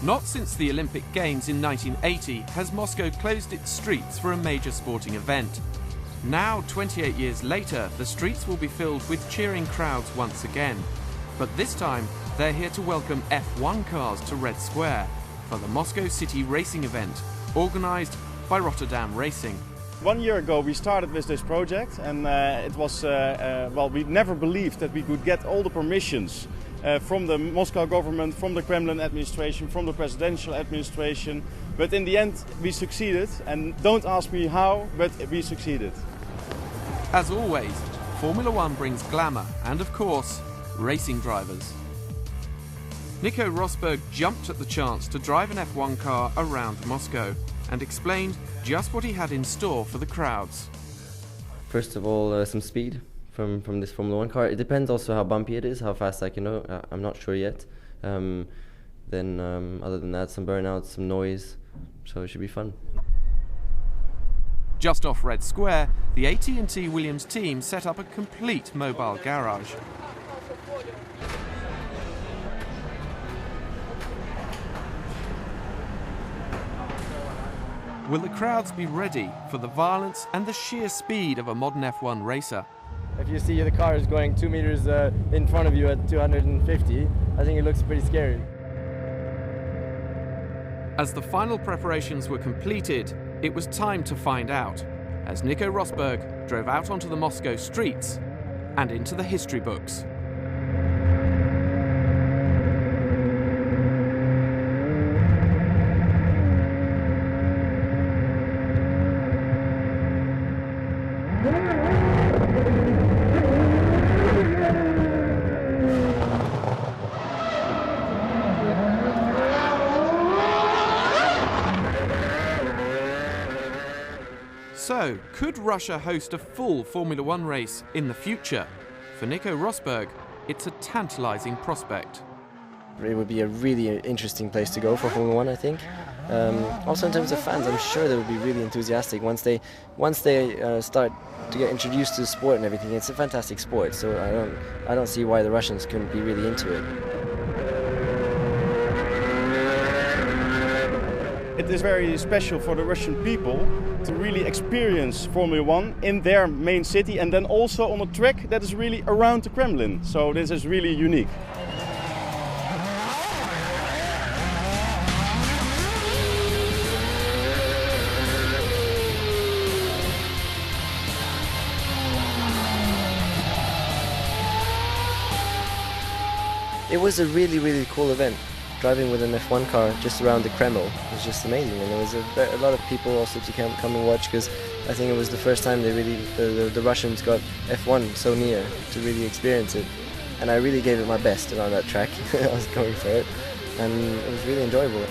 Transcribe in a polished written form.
Not since the Olympic Games in 1980 has Moscow closed its streets for a major sporting event. Now, 28 years later, the streets will be filled with cheering crowds once again. But this time, they're here to welcome F1 cars to Red Square for the Moscow City racing event, organised by Rotterdam Racing. 1 year ago we started with this project, and it was, we never believed that we could get all the permissions from the Moscow government, from the Kremlin administration, from the presidential administration. But in the end we succeeded, and don't ask me how, but we succeeded. As always, Formula One brings glamour and, of course, racing drivers. Nico Rosberg jumped at the chance to drive an F1 car around Moscow and explained just what he had in store for the crowds. First of all, some speed from this Formula One car. It depends also how bumpy it is, how fast I can go. I'm not sure yet. Other than that, some burnouts, some noise, so it should be fun. Just off Red Square, the AT&T Williams team set up a complete mobile garage. Will the crowds be ready for the violence and the sheer speed of a modern F1 racer? If you see the cars going 2 meters in front of you at 250, I think it looks pretty scary. As the final preparations were completed, it was time to find out, as Nico Rosberg drove out onto the Moscow streets and into the history books. So, could Russia host a full Formula One race in the future? For Nico Rosberg, it's a tantalising prospect. It would be a really interesting place to go for Formula One, I think. Also in terms of fans, I'm sure they would be really enthusiastic once they start to get introduced to the sport and everything. It's a fantastic sport, so I don't see why the Russians couldn't be really into it. It is very special for the Russian people to really experience Formula One in their main city, and then also on a track that is really around the Kremlin. So this is really unique. It was a really, really cool event. Driving with an F1 car just around the Kremlin was just amazing, and there was a lot of people also to come and watch, because I think it was the first time the Russians got F1 so near to really experience it, and I really gave it my best around that track. I was going for it, and it was really enjoyable.